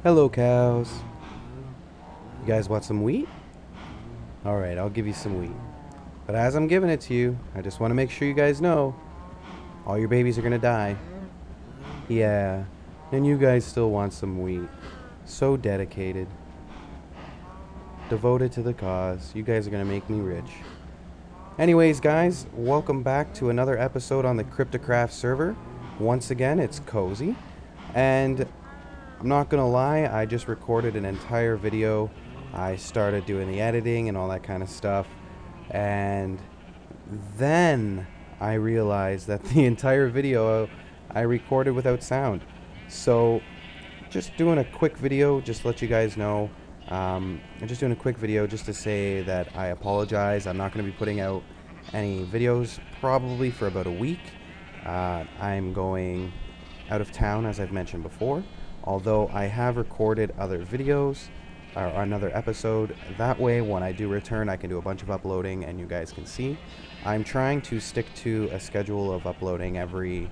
Hello, cows. You guys want some wheat? Alright, I'll give you some wheat. But as I'm giving it to you, I just want to make sure you guys know all your babies are going to die. Yeah, and you guys still want some wheat. So dedicated, devoted to the cause. You guys are going to make me rich. Anyways, guys, welcome back to another episode on the CryptiCraft server. Once again, it's Cozy. And I'm not gonna lie, I just recorded an entire video. I started doing the editing and all that kind of stuff. And then I realized that the entire video I recorded without sound. So just doing a quick video, just to let you guys know. I'm just doing a quick video just to say that I apologize. I'm not going to be putting out any videos probably for about a week. I'm going out of town, as I've mentioned before, although I have recorded other videos or another episode. That way, when I do return, I can do a bunch of uploading and you guys can see. I'm trying to stick to a schedule of uploading every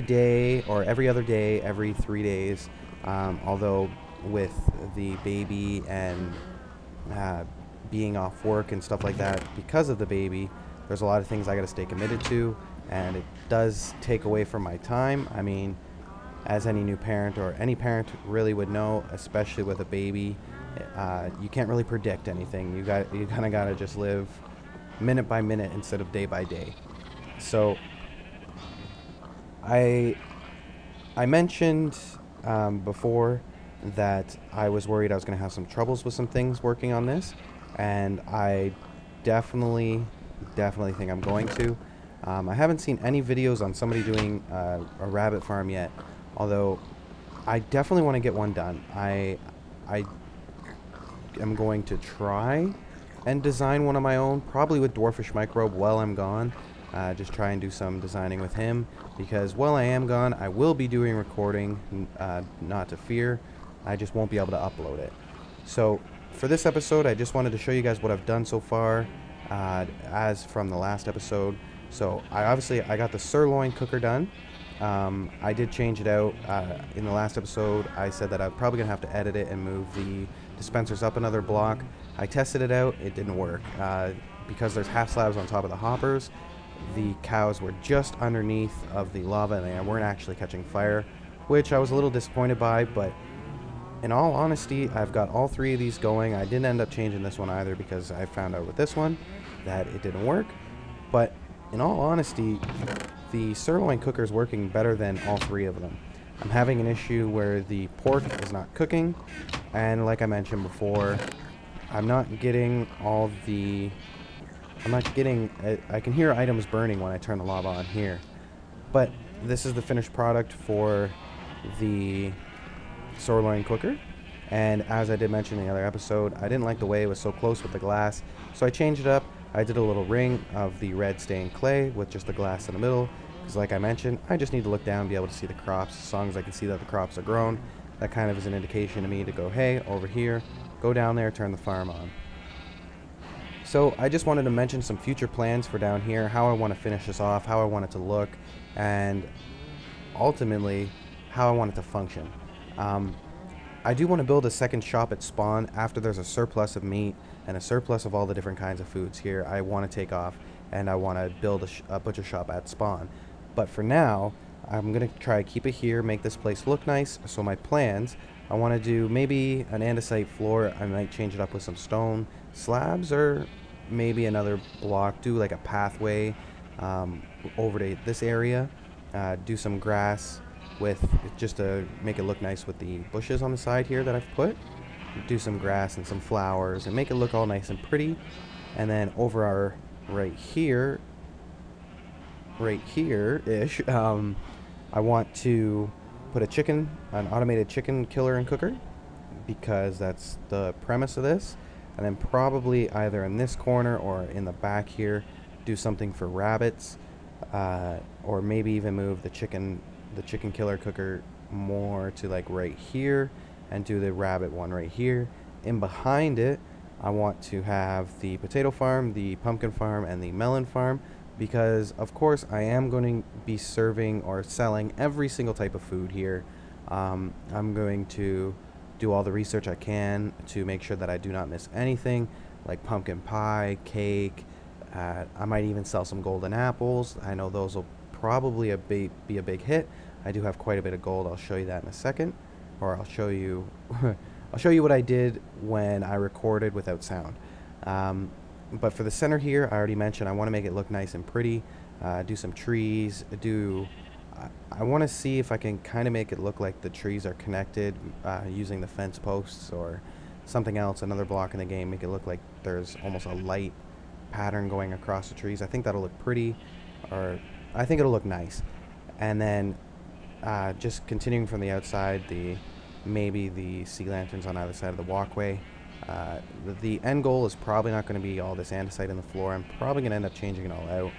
day or every other day, every 3 days. Although with the baby and being off work and stuff like that, because of the baby, there's a lot of things I got to stay committed to, and it does take away from my time. I mean, as any new parent or any parent really would know, especially with a baby, you can't really predict anything. You kind of got to just live minute by minute instead of day by day. So I mentioned before that I was worried I was going to have some troubles with some things working on this, and I definitely think I'm going to. I haven't seen any videos on somebody doing a rabbit farm yet, although I definitely want to get one done. I am going to try and design one of my own, probably with Dwarfish Microbe while I'm gone. Just try and do some designing with him, because while I am gone, I will be doing recording, not to fear. I just won't be able to upload it. So for this episode, I just wanted to show you guys what I've done so far, as from the last episode. So I got the sirloin cooker done. I did change it out. In the last episode, I said that I'm probably going to have to edit it and move the dispensers up another block. I tested it out. It didn't work. Because there's half slabs on top of the hoppers, the cows were just underneath of the lava and they weren't actually catching fire, which I was a little disappointed by. But in all honesty, I've got all three of these going. I didn't end up changing this one either because I found out with this one that it didn't work. But in all honesty, the sirloin cooker is working better than all three of them. I'm having an issue where the pork is not cooking, and like I mentioned before, I'm not getting I can hear items burning when I turn the lava on here. But this is the finished product for the sirloin cooker, and as I did mention in the other episode, I didn't like the way it was so close with the glass, so I changed it up. I did a little ring of the red stained clay with just the glass in the middle, because like I mentioned, I just need to look down and be able to see the crops. As long as I can see that the crops are grown, that kind of is an indication to me to go, hey, over here, go down there, turn the farm on. So I just wanted to mention some future plans for down here, how I want to finish this off, how I want it to look, and ultimately how I want it to function. I do want to build a second shop at spawn after there's a surplus of meat and a surplus of all the different kinds of foods here. I want to take off and I want to build a butcher shop at spawn. But for now, I'm going to try to keep it here, make this place look nice. So my plans, I want to do maybe an andesite floor. I might change it up with some stone slabs or maybe another block, do like a pathway over to this area, do some grass with just to make it look nice with the bushes on the side here that I've put. Do some grass and some flowers and make it look all nice and pretty. And then over our right here ish, I want to put an automated chicken killer and cooker, because that's the premise of this. And then probably either in this corner or in the back here, do something for rabbits, or maybe even move the chicken killer cooker more to like right here and do the rabbit one right here. In behind it, I want to have the potato farm, the pumpkin farm, and the melon farm, because of course I am going to be serving or selling every single type of food here. I'm going to do all the research I can to make sure that I do not miss anything, like pumpkin pie, cake. I might even sell some golden apples. I know those will probably be a big hit. I do have quite a bit of gold. I'll show you that in a second, or I'll show you I'll show you what I did when I recorded without sound. But for the center here, I already mentioned I want to make it look nice and pretty. Do some trees. I want to see if I can kind of make it look like the trees are connected using the fence posts or something else, another block in the game. Make it look like there's almost a light pattern going across the trees. I think that'll look pretty, or I think it'll look nice. And then just continuing from the outside, maybe the sea lanterns on either side of the walkway. The end goal is probably not going to be all this andesite in the floor. I'm probably going to end up changing it all out,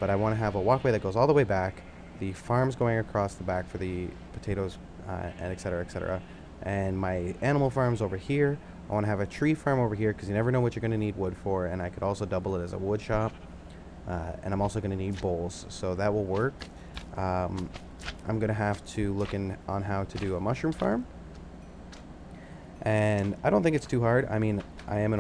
but I want to have a walkway that goes all the way back, the farms going across the back for the potatoes, and et cetera, and my animal farms over here. I want to have a tree farm over here because you never know what you're going to need wood for, and I could also double it as a wood shop. And I'm also going to need bowls, so that will work. I'm going to have to look on how to do a mushroom farm. And I don't think it's too hard. I mean, I'm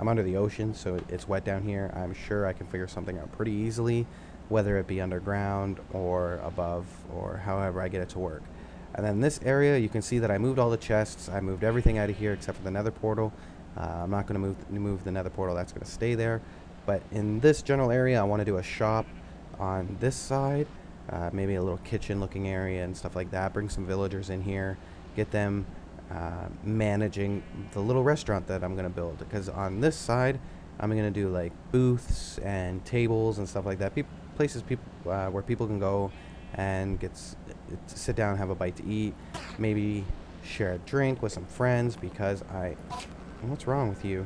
under the ocean, so it's wet down here. I'm sure I can figure something out pretty easily, whether it be underground or above or however I get it to work. And then this area, you can see that I moved all the chests. I moved everything out of here except for the nether portal. I'm not going to move the nether portal. That's going to stay there. But in this general area, I want to do a shop on this side. Maybe a little kitchen looking area and stuff like that. Bring some villagers in here. Get them managing the little restaurant that I'm going to build. Because on this side, I'm going to do like booths and tables and stuff like that. Places where people can go and sit down and have a bite to eat. Maybe share a drink with some friends because what's wrong with you?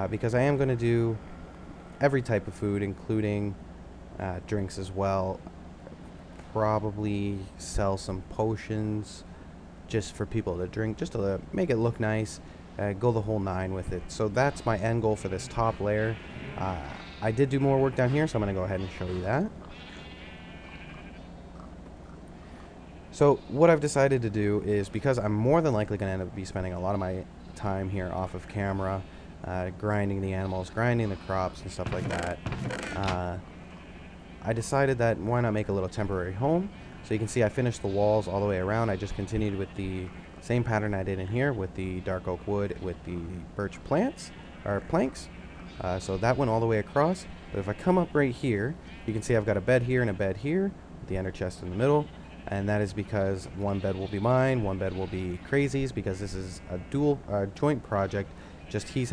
Because I am going to do every type of food, including drinks as well. Probably sell some potions just for people to drink, just to make it look nice. Go the whole 9 with it. So that's my end goal for this top layer. I did do more work down here, so I'm going to go ahead and show you that. So what I've decided to do is, because I'm more than likely going to end up spending a lot of my time here off of camera, grinding the animals, grinding the crops and stuff like that, I decided that why not make a little temporary home. So you can see I finished the walls all the way around. I just continued with the same pattern I did in here with the dark oak wood with the birch planks. So that went all the way across. But if I come up right here, you can see I've got a bed here and a bed here with the ender chest in the middle. And that is because one bed will be mine, one bed will be Crazy's, because this is a joint project. Just he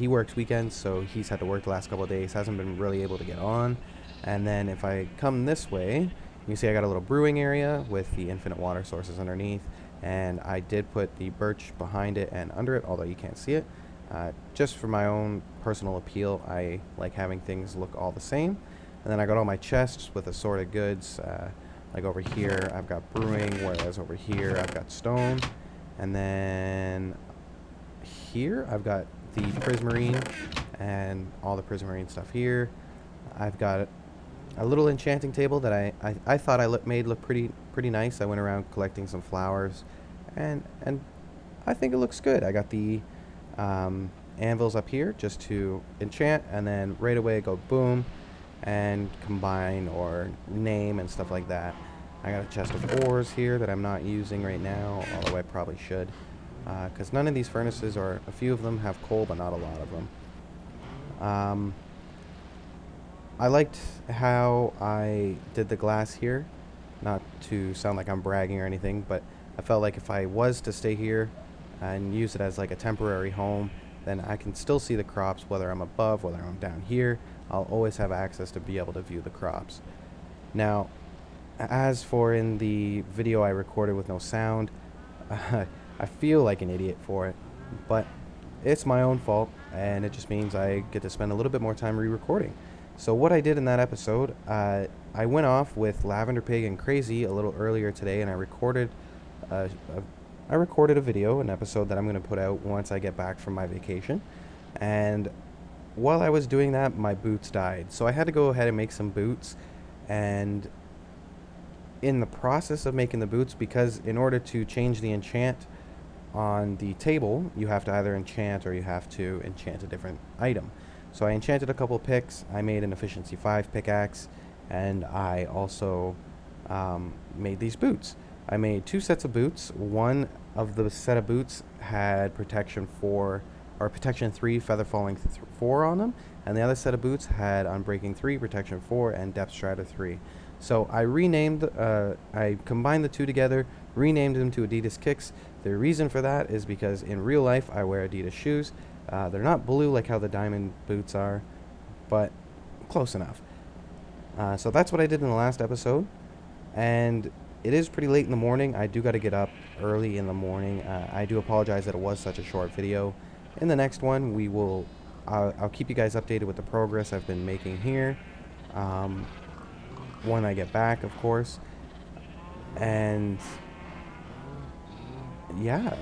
works weekends, so he's had to work the last couple of days, hasn't been really able to get on. And then if I come this way, you can see I got a little brewing area with the infinite water sources underneath, and I did put the birch behind it and under it, although you can't see it. Just for my own personal appeal, I like having things look all the same. And then I got all my chests with assorted goods. Like over here, I've got brewing, whereas over here, I've got stone. And then here, I've got the prismarine and all the prismarine stuff here. I've got a little enchanting table that I thought I made look pretty nice. I went around collecting some flowers, and I think it looks good. I got the anvils up here just to enchant, and then right away go boom and combine or name and stuff like that. I got a chest of ores here that I'm not using right now, although I probably should, because none of these furnaces, or a few of them, have coal, but not a lot of them. I liked how I did the glass here, not to sound like I'm bragging or anything, but I felt like if I was to stay here and use it as like a temporary home, then I can still see the crops, whether I'm above, whether I'm down here. I'll always have access to be able to view the crops. Now, as for in the video I recorded with no sound, I feel like an idiot for it, but it's my own fault, and it just means I get to spend a little bit more time re-recording. So what I did in that episode, I went off with Lavender Pig and Crazy a little earlier today, and I recorded a video, an episode that I'm going to put out once I get back from my vacation. And while I was doing that, my boots died. So I had to go ahead and make some boots. And in the process of making the boots, because in order to change the enchant on the table, you have to either enchant or you have to enchant a different item. So I enchanted a couple picks, I made an efficiency 5 pickaxe, and I also made these boots. I made 2 sets of boots. One of the set of boots had protection 4, or protection 3, feather falling 4 on them, and the other set of boots had unbreaking 3, protection 4, and depth strata 3. So I I combined the two together, renamed them to Adidas Kicks. The reason for that is because in real life I wear Adidas shoes. They're not blue like how the diamond boots are, but close enough. So that's what I did in the last episode, and it is pretty late in the morning. I do got to get up early in the morning. I do apologize that it was such a short video. In the next one, I'll keep you guys updated with the progress I've been making here. When I get back, of course. And yeah,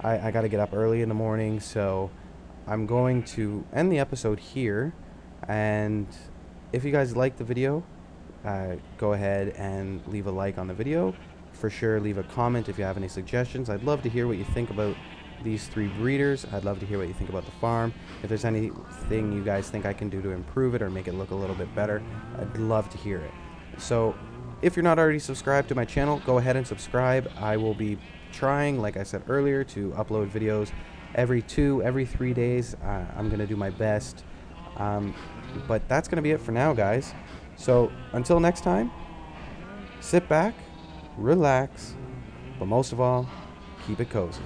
I got to get up early in the morning, so I'm going to end the episode here. And if you guys like the video, go ahead and leave a like on the video. For sure, leave a comment if you have any suggestions. I'd love to hear what you think about these 3 breeders. I'd love to hear what you think about the farm. If there's anything you guys think I can do to improve it or make it look a little bit better, I'd love to hear it. So if you're not already subscribed to my channel, go ahead and subscribe. I will be trying, like I said earlier, to upload videos every 3 days. I'm going to do my best. But that's going to be it for now, guys. So until next time, sit back, relax, but most of all, keep it cozy.